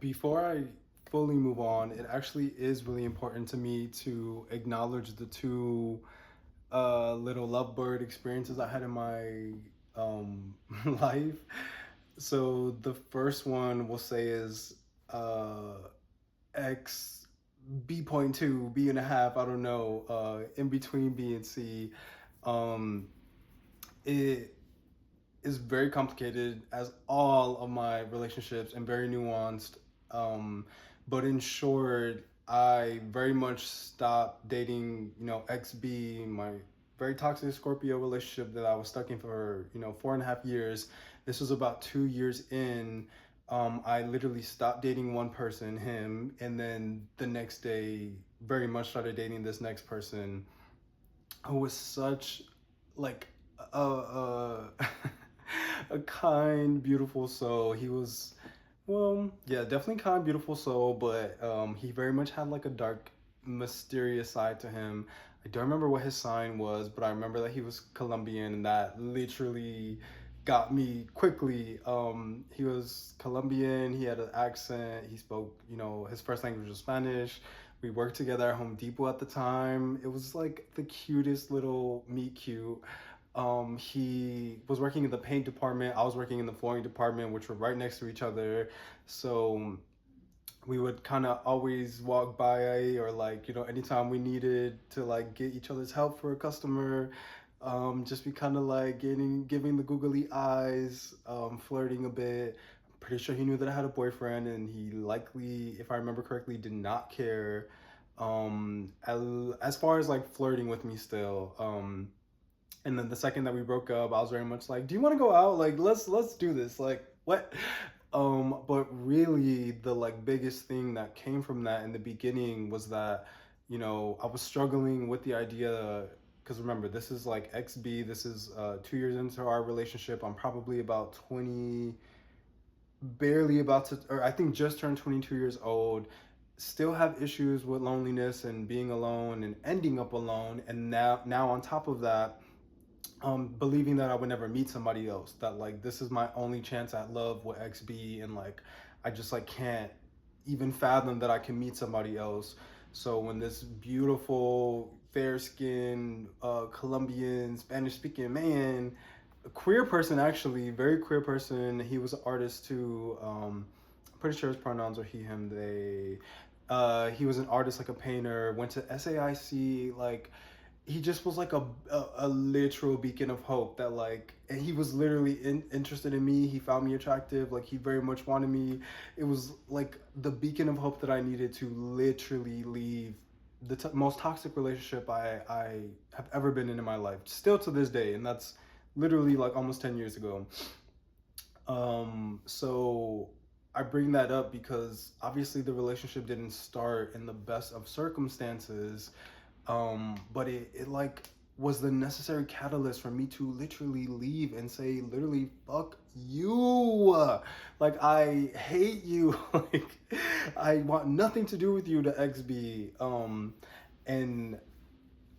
before I fully move on, it actually is really important to me to acknowledge the two little lovebird experiences I had in my life. So the first one we'll say is X B.2, B and a half, I don't know, in between B and C. Um, it is very complicated as all of my relationships and very nuanced. Um, but in short, I very much stopped dating, XB, my very toxic Scorpio relationship that I was stuck in for, 4.5 years. This was about 2 years in. I literally stopped dating one person, him, and then the next day, very much started dating this next person who was such like a a kind, beautiful soul. He was, well, yeah, definitely kind, beautiful soul, but he very much had like a dark, mysterious side to him. I don't remember what his sign was, but I remember that he was Colombian, and that literally got me quickly. He was Colombian. He had an accent. He spoke, his first language was Spanish. We worked together at Home Depot at the time. It was like the cutest little meet cute. He was working in the paint department. I was working in the flooring department, which were right next to each other. So we would kind of always walk by, or like, anytime we needed to like get each other's help for a customer, just be kind of like giving the googly eyes, flirting a bit. I'm pretty sure he knew that I had a boyfriend, and he likely, if I remember correctly, did not care. As far as like flirting with me still. And then the second that we broke up, I was very much like, "Do you want to go out? Like, let's do this. Like, what?" But really, the like biggest thing that came from that in the beginning was that, I was struggling with the idea, because remember, this is like XB. This is 2 years into our relationship. I'm probably about 20, barely about to, or I think just turned 22 years old. Still have issues with loneliness and being alone and ending up alone. And now on top of that, believing that I would never meet somebody else, that like this is my only chance at love with XB, and like I just like can't even fathom that I can meet somebody else. So when this beautiful, fair-skinned, Colombian, Spanish-speaking man, a queer person, actually, very queer person, he was an artist too. I'm pretty sure his pronouns are he, him, they. He was an artist, like a painter, went to SAIC, like he just was like a literal beacon of hope, that like, and he was literally interested in me. He found me attractive, like he very much wanted me. It was like the beacon of hope that I needed to literally leave the most toxic relationship I have ever been in my life, still to this day, and that's literally like almost 10 years ago. So I bring that up because obviously the relationship didn't start in the best of circumstances, but it like was the necessary catalyst for me to literally leave and say literally fuck you. Like I hate you. Like I want nothing to do with you, to XB. And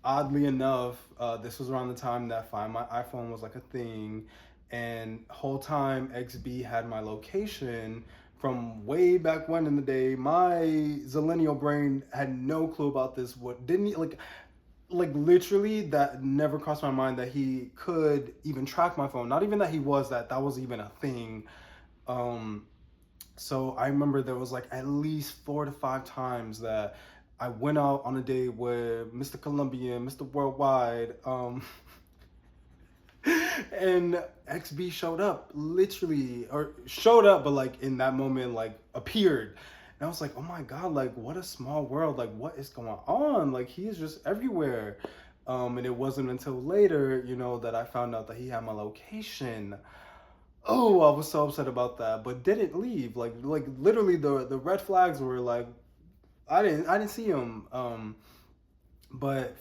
oddly enough, this was around the time that Find My iPhone was like a thing, and whole time XB had my location from way back when in the day. My zillennial brain had no clue about this. What didn't he like literally that never crossed my mind that he could even track my phone. Not even that he was that was even a thing. Um, so I remember there was like at least 4 to 5 times that I went out on a date with Mr. Colombian, Mr. Worldwide, and XB showed up, literally, or showed up, but like in that moment, like appeared. And I was like, oh my God, like what a small world. Like what is going on? Like he is just everywhere. And it wasn't until later, that I found out that he had my location. Oh, I was so upset about that, but didn't leave. Like literally the red flags were like, I didn't see him. But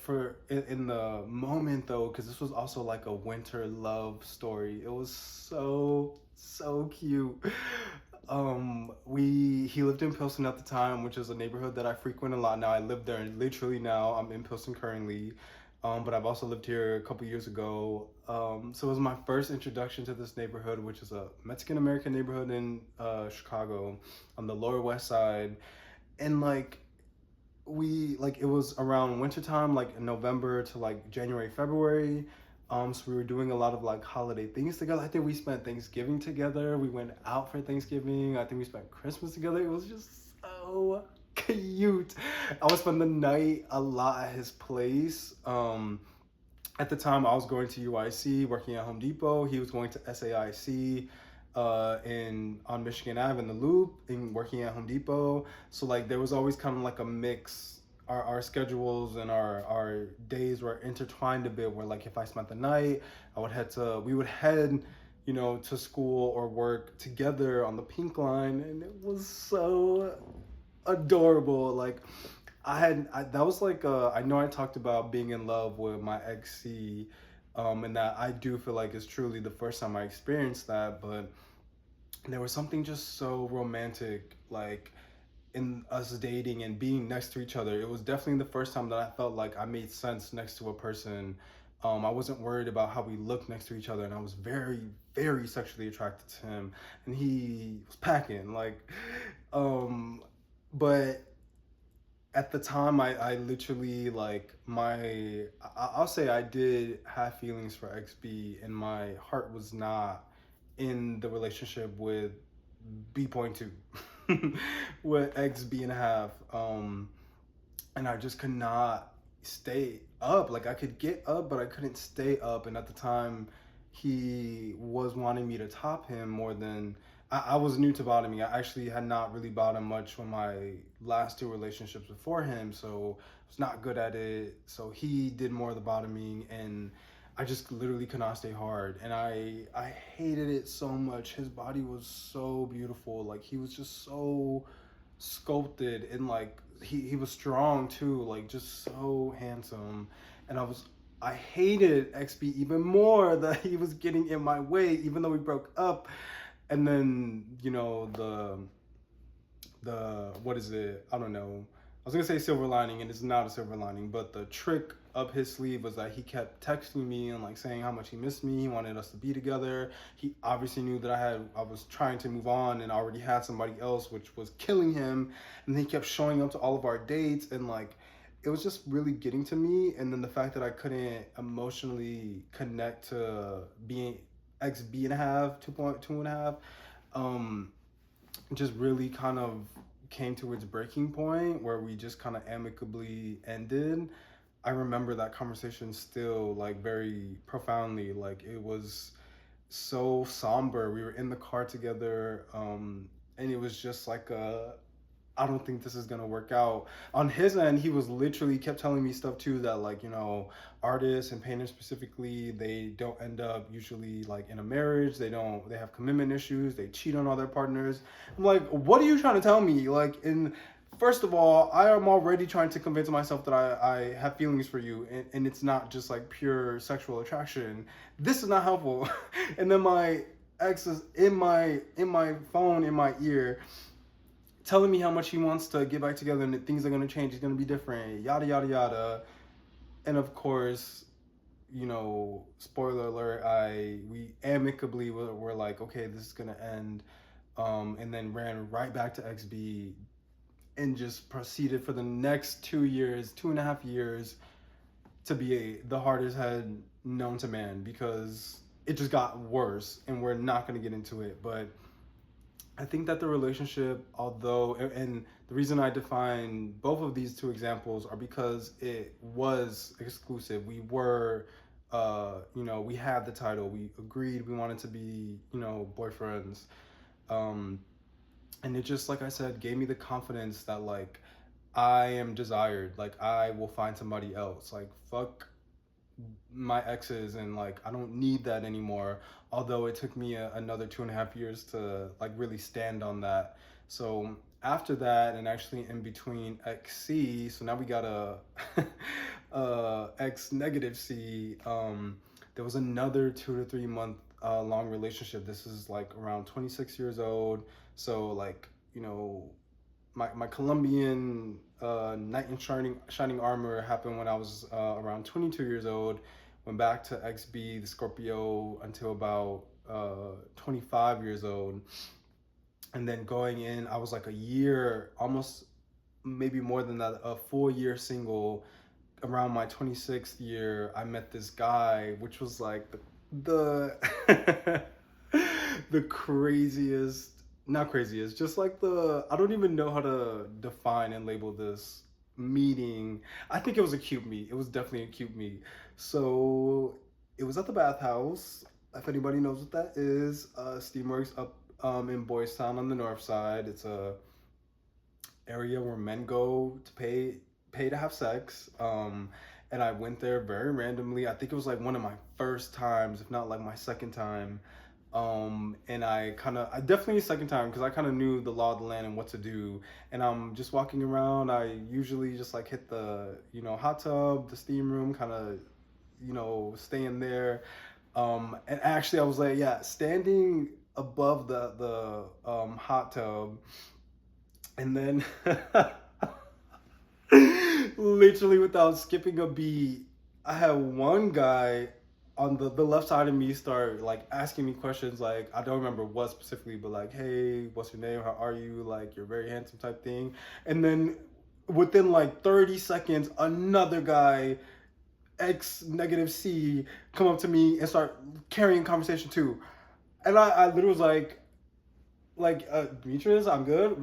in the moment though, because this was also like a winter love story, it was so cute. He lived in Pilsen at the time, which is a neighborhood that I frequent a lot now. I live there, and literally now I'm in Pilsen currently. but I've also lived here a couple years ago. So it was my first introduction to this neighborhood, which is a Mexican American neighborhood in Chicago on the Lower West Side. And like it was around wintertime, like in November to like January, February. So we were doing a lot of like holiday things together. I think we spent Thanksgiving together. We went out for Thanksgiving. I think we spent Christmas together. It was just so cute. I would spend the night a lot at his place. At the time, I was going to UIC, working at Home Depot. He was going to SAIC in on Michigan Ave in the Loop, and working at Home Depot. So like there was always kind of like a mix. Our schedules and our days were intertwined a bit. Where like if I spent the night, we would head, to school or work together on the Pink Line, and it was so adorable. Like that was like I know I talked about being in love with my XC, and that I do feel like it's truly the first time I experienced that, but there was something just so romantic, like in us dating and being next to each other. It was definitely the first time that I felt like I made sense next to a person. I wasn't worried about how we looked next to each other, and I was very, very sexually attracted to him, and he was packing like, but at the time I literally like I'll say I did have feelings for XB, and my heart was not in the relationship with B.2 with XB and a half. And I just could not stay up. Like I could get up, but I couldn't stay up. And at the time, he was wanting me to top him more than I was new to bottoming. I actually had not really bottomed much on my last two relationships before him, so I was not good at it. So he did more of the bottoming, and I just literally could not stay hard, and I hated it so much. His body was so beautiful. Like he was just so sculpted, and like he was strong too, like just so handsome. And I hated XB even more that he was getting in my way, even though we broke up. And then the what is it? I don't know. I was gonna say silver lining, and it's not a silver lining, but the trick up his sleeve was that he kept texting me and like saying how much he missed me. He wanted us to be together. He obviously knew that I was trying to move on and already had somebody else, which was killing him. And he kept showing up to all of our dates, and like it was just really getting to me. And then the fact that I couldn't emotionally connect to being XB and a half, 2.2 and a half, just really kind of came to its breaking point where we just kind of amicably ended. I remember that conversation still like very profoundly. Like it was so somber. We were in the car together, and it was just like I don't think this is gonna work out. On his end, he was literally kept telling me stuff too that like, artists and painters specifically, they don't end up usually like in a marriage. They have commitment issues. They cheat on all their partners. I'm like, what are you trying to tell me? Like first of all, I am already trying to convince myself that I have feelings for you, and it's not just like pure sexual attraction. This is not helpful. And then my ex is in my phone in my ear telling me how much he wants to get back together and that things are going to change, he's going to be different, yada yada yada. And of course, spoiler alert, we amicably were like, okay, this is going to end, and then ran right back to XB and just proceeded for the next 2.5 years to be the hardest head known to man, because it just got worse, and we're not going to get into it. But I think that the relationship, and the reason I define both of these two examples are because it was exclusive. We were, we had the title. We agreed we wanted to be, boyfriends. And it just, like I said, gave me the confidence that, like, I am desired. Like, I will find somebody else. Like, fuck my exes, and like I don't need that anymore, although it took me another 2.5 years to like really stand on that. So after that, and actually in between XC, so now we got a X negative C, there was another 2 to 3 month long relationship. This is like around 26 years old, so like my Colombian knight in shining armor happened when I was around 22 years old. Went back to XB the Scorpio until about 25 years old, and then going in, I was like a year, almost maybe more than that, a full year single. Around my 26th year, I met this guy, which was like the the craziest, not craziest, just like the, I don't even know how to define and label this meeting. I think it was a cute meet. It was definitely a cute meet. So it was at the bathhouse. If anybody knows what that is, Steamworks up in Boys Town on the north side. It's a area where men go to pay to have sex. And I went there very randomly. I think it was like one of my first times, if not like my second time. And I definitely second time because I kind of knew the law of the land and what to do. And I'm just walking around. I usually just like hit the, hot tub, the steam room, kind of, stay in there. And actually I was like, yeah, standing above the hot tub, and then literally without skipping a beat, I had one guy on the left side of me start like asking me questions, like I don't remember what specifically, but like, hey, what's your name, how are you, like you're very handsome type thing. And then within like 30 seconds, another guy, X negative C, come up to me and start carrying conversation too. And I literally was like Demetrius, I'm good.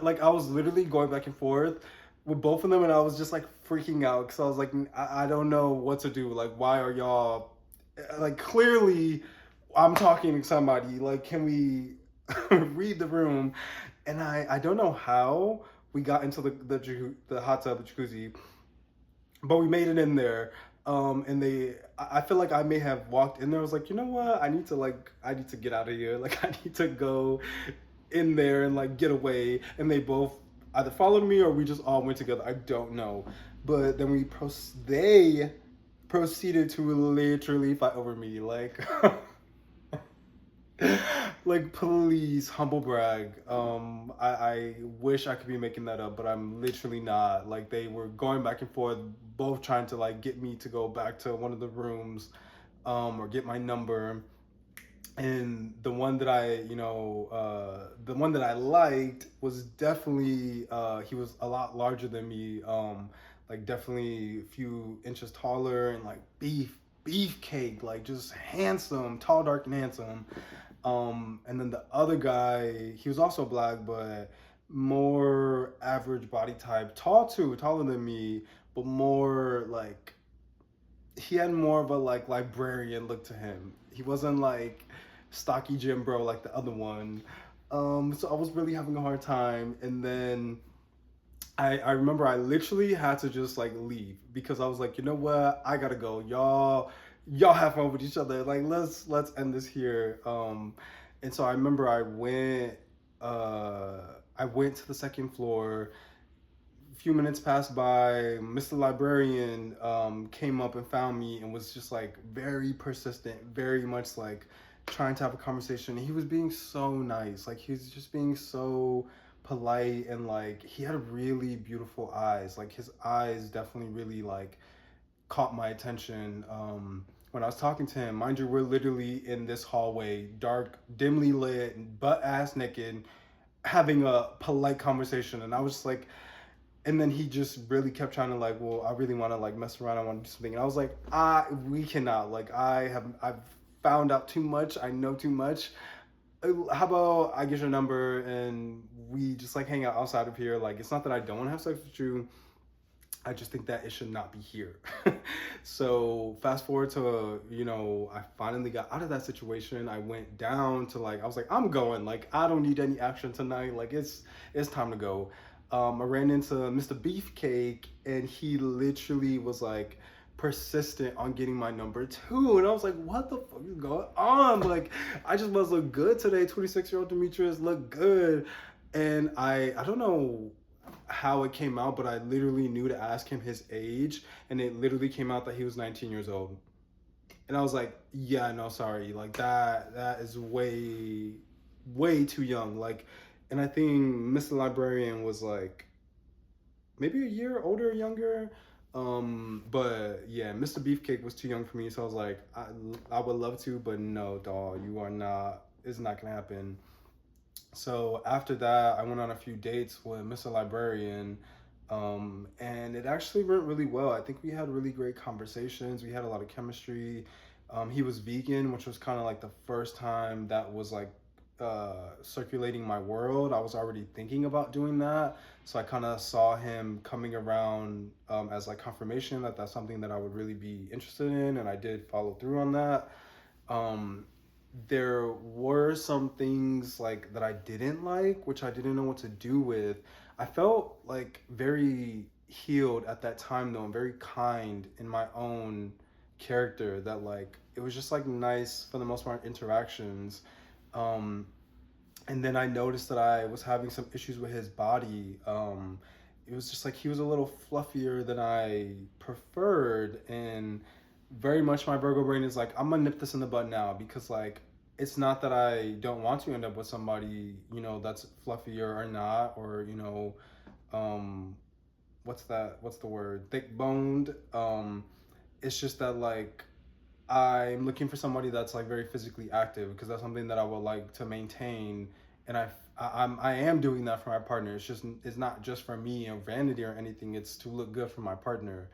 Like I was literally going back and forth with both of them, and I was just like freaking out because I was like, I don't know what to do. Like, why are y'all like clearly I'm talking to somebody? Like, can we read the room? And I don't know how we got into the hot tub, the jacuzzi, but we made it in there. And I feel like I may have walked in there. I was like, you know what? I need to get out of here. Like, I need to go in there and like get away. And they both either followed me or we just all went together. I don't know. But then they proceeded to literally fight over me. Like, like please, humble brag. I wish I could be making that up, but I'm literally not. Like they were going back and forth, both trying to like get me to go back to one of the rooms, or get my number. And the one that the one that I liked was definitely, he was a lot larger than me, like definitely a few inches taller and like beefcake, like just handsome, tall, dark, and handsome. And then the other guy, he was also black, but more average body type, tall too, taller than me, but more like, he had more of a like librarian look to him. He wasn't like stocky gym bro like the other one. So I was really having a hard time. And then I remember I literally had to just like leave because I was like, you know what, I gotta go. Y'all have fun with each other. Like let's end this here. And so I remember I went to the second floor. A few minutes passed by. Mr. Librarian came up and found me and was just like very persistent, very much like trying to have a conversation. He was being so nice. Like he was just being so polite, and like he had really beautiful eyes. Like his eyes definitely really like caught my attention. When I was talking to him, mind you, we're literally in this hallway, dark, dimly lit, butt ass naked, having a polite conversation. And I was just like, and then he just really kept trying to like, well, I really want to like mess around. I want to do something. And I was like, we cannot. Like, I've found out too much. I know too much. How about I get your number and we just like hang out outside of here? Like, it's not that I don't want to have sex with you. I just think that it should not be here. So fast forward to, I finally got out of that situation. I went down to like, I was like, I'm going. Like, I don't need any action tonight. Like, it's time to go. I ran into Mr. Beefcake, and he literally was like persistent on getting my number too. And I was like, what the fuck is going on? Like, I just must look good today. 26-year-old Demetrius look good. And I don't know how it came out, but I literally knew to ask him his age, and it literally came out that he was 19 years old. And I was like, yeah, no, sorry. Like that is way too young. Like, And I think Mr. Librarian was like maybe a year older or younger. But yeah, Mr. Beefcake was too young for me, so I was like, I would love to, but no, dog, you are not. It's not gonna happen. So after that, I went on a few dates with Mr. Librarian, and it actually went really well. I think we had really great conversations. We had a lot of chemistry. He was vegan, which was kind of like the first time that was like circulating my world. I was already thinking about doing that, so I kind of saw him coming around as like confirmation that that's something that I would really be interested in, and I did follow through on that. Um, there were some things like that I didn't like, which I didn't know what to do with. I felt like very healed at that time though, and very kind in my own character that like it was just like nice for the most part interactions. Um, and then I noticed that I was having some issues with his body. It was just like he was a little fluffier than I preferred, and very much my Virgo brain is like, I'm gonna nip this in the bud now because like it's not that I don't want to end up with somebody, that's fluffier or not, or um, what's the word, thick boned. It's just that like I'm looking for somebody that's like very physically active because that's something that I would like to maintain, and I am doing that for my partner. It's not just for me or vanity or anything. It's to look good for my partner,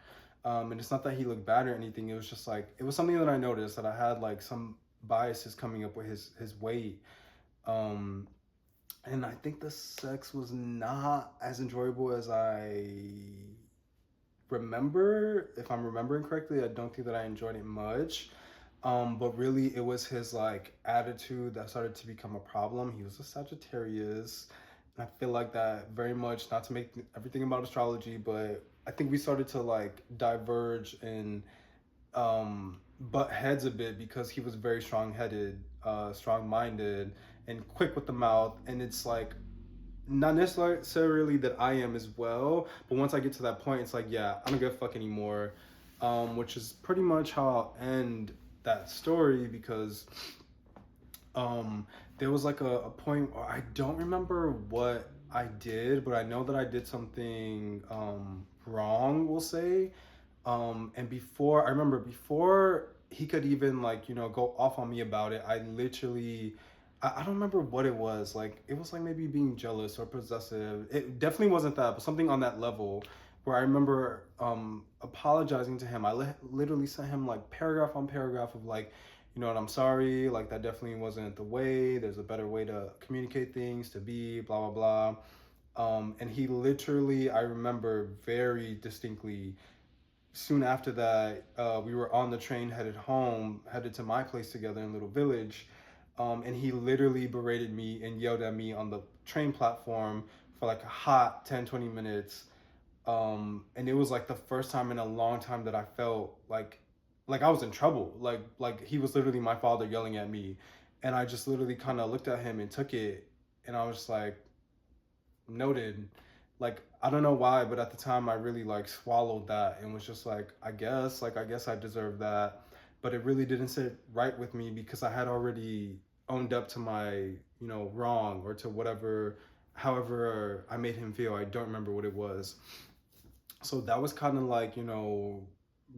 and it's not that he looked bad or anything. It was just like it was something that I noticed that I had like some biases coming up with his weight, um, and I think the sex was not as enjoyable as I remember. If I'm remembering correctly, I don't think that I enjoyed it much. But really, it was his like attitude that started to become a problem. He was a Sagittarius, and I feel like that very much. Not to make everything about astrology, but I think we started to like diverge and butt heads a bit because he was very strong-headed, strong-minded, and quick with the mouth. And it's like not necessarily that I am as well, but once I get to that point, it's like, yeah, I don't give a fuck anymore, which is pretty much how I'll end that story because um, there was like a point where I don't remember what I did, but I know that I did something wrong, we'll say. And before I remember, before he could even like go off on me about it, I literally I don't remember what it was. Like it was like maybe being jealous or possessive. It definitely wasn't that, but something on that level where I remember apologizing to him. I literally sent him like paragraph on paragraph of like, what, I'm sorry, like that definitely wasn't the way. There's a better way to communicate things, to be blah blah blah. And he literally, I remember very distinctly, soon after that, we were on the train headed home, headed to my place together in Little Village. And he literally berated me and yelled at me on the train platform for like a hot 10, 20 minutes. And it was like the first time in a long time that I felt like I was in trouble. Like he was literally my father yelling at me. And I just literally kind of looked at him and took it. And I was just like, noted. Like I don't know why, but at the time I really like swallowed that and was just like, I guess I deserve that. But it really didn't sit right with me because I had already owned up to my, wrong, or to whatever, however I made him feel. I don't remember what it was. So that was kind of like,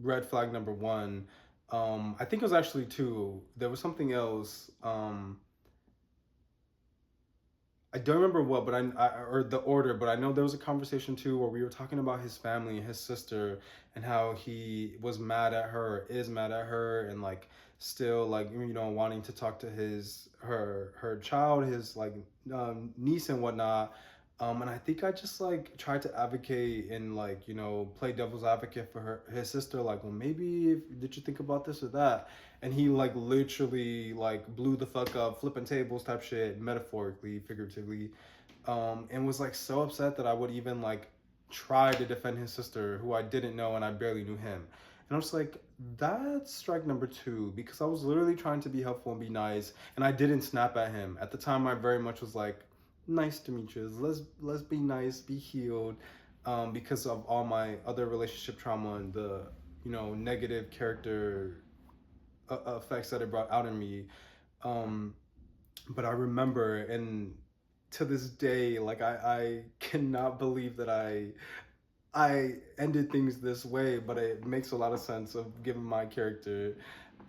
red flag number one. I think it was actually two. There was something else. I don't remember what, but or the order, but I know there was a conversation too where we were talking about his family and his sister and how he was mad at her, is mad at her, and like still like wanting to talk to her child, his like niece and whatnot. And I think I just like tried to advocate and like play devil's advocate for his sister. Like, well, maybe did you think about this or that? And he like literally like blew the fuck up, flipping tables type shit, metaphorically, figuratively, and was like so upset that I would even like try to defend his sister, who I didn't know and I barely knew him. And I was like, that's strike number two, because I was literally trying to be helpful and be nice, and I didn't snap at him. At the time, I very much was like, nice to meet you. Let's be nice, be healed, because of all my other relationship trauma and the negative character effects that it brought out in me. Um, but I remember, and to this day, like I cannot believe that I ended things this way, but it makes a lot of sense of given my character.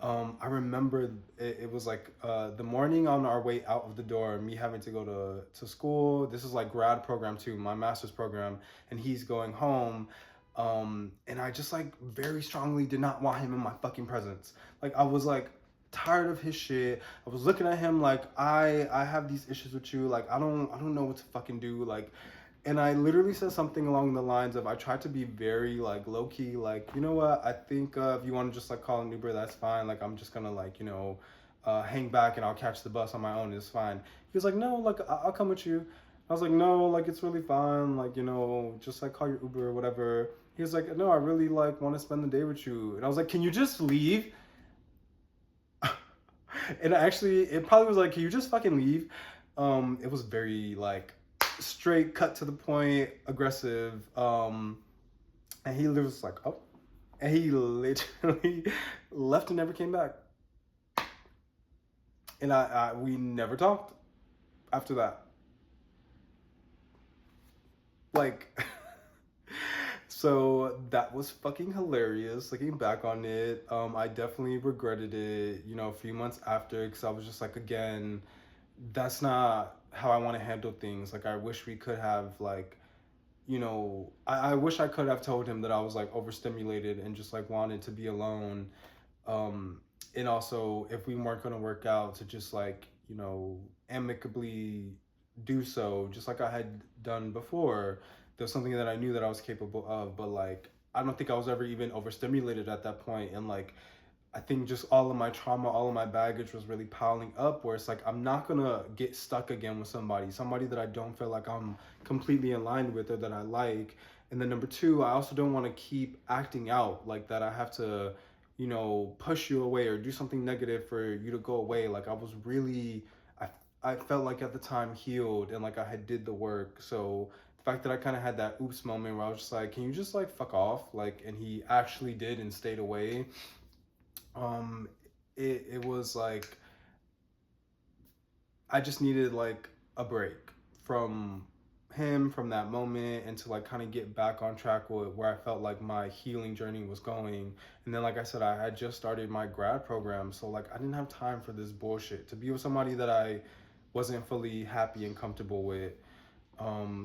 I remember it was like the morning on our way out of the door, me having to go to school. This is like grad program too, my master's program, and he's going home. And I just like very strongly did not want him in my fucking presence. Like I was like tired of his shit. I was looking at him like I have these issues with you. Like I don't know what to fucking do. Like, and I literally said something along the lines of I tried to be very like low key, like, you know what, I think if you want to just like call an Uber, that's fine. Like I'm just gonna like, hang back and I'll catch the bus on my own, it's fine. He was like, no, like I'll come with you. I was like, no, like it's really fine, like, just like call your Uber or whatever. He was like, no, I really like want to spend the day with you. And I was like, can you just leave? And actually, it probably was like, can you just fucking leave? It was very like straight, cut to the point, aggressive. And he was like, oh, and he literally left and never came back. And we never talked after that. Like, so that was fucking hilarious. Looking back on it, I definitely regretted it. A few months after, because I was just like, again, that's not how I want to handle things. Like, I wish we could have like I wish I could have told him that I was like overstimulated and just like wanted to be alone. Um, and also, if we weren't going to work out, to just like, amicably do so, just like I had done before. There's something that I knew that I was capable of, but like, I don't think I was ever even overstimulated at that point. And like, I think just all of my trauma, all of my baggage was really piling up, where it's like I'm not gonna get stuck again with somebody that I don't feel like I'm completely aligned with or that I like. And then number two, I also don't want to keep acting out like that. I have to, push you away or do something negative for you to go away. Like I was really, I, I felt like at the time healed and like I had did the work. So the fact that I kind of had that oops moment where I was just like, can you just like fuck off? Like, and he actually did and stayed away. um it was like I just needed like a break from him, from that moment, and to like kind of get back on track with where I felt like my healing journey was going. And then like I said, I had just started my grad program, so like I didn't have time for this bullshit to be with somebody that I wasn't fully happy and comfortable with.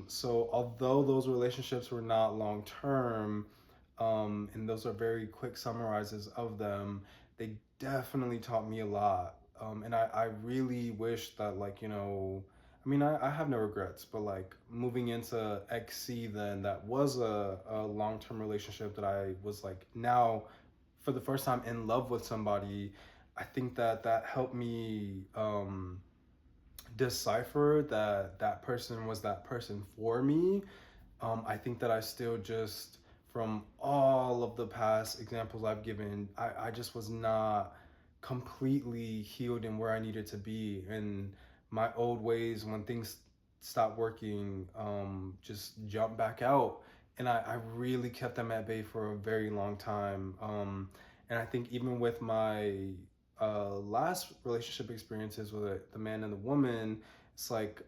So although those relationships were not long term, and those are very quick summarizes of them, they definitely taught me a lot. And I really wish that, like, I mean, I have no regrets, but like moving into XC, then that was a long term relationship that I was like now for the first time in love with somebody. I think that that helped me decipher that that person was that person for me. I think that I still just, from all of the past examples I've given, I just was not completely healed in where I needed to be. And my old ways, when things stopped working, just jumped back out. And I really kept them at bay for a very long time. And I think even with my last relationship experiences with the man and the woman, it's like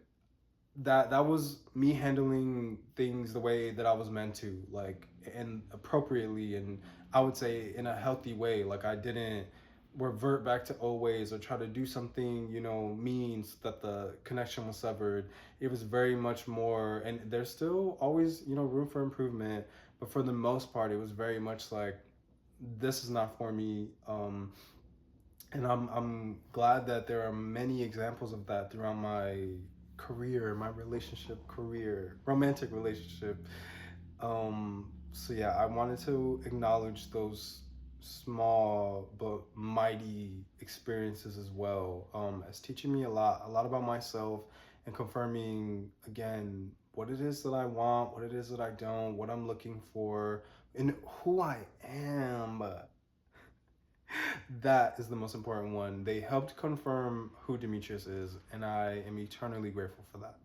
that was me handling things the way that I was meant to, like, and appropriately, and I would say in a healthy way. Like I didn't revert back to old ways or try to do something, means that the connection was severed. It was very much more, and there's still always, room for improvement, but for the most part, it was very much like, this is not for me. And I'm glad that there are many examples of that throughout my career, my relationship career, romantic relationship. So yeah, I wanted to acknowledge those small but mighty experiences as well, as teaching me a lot about myself, and confirming again what it is that I want, what it is that I don't, what I'm looking for, and who I am. That is the most important one. They helped confirm who Demetrius is, and I am eternally grateful for that.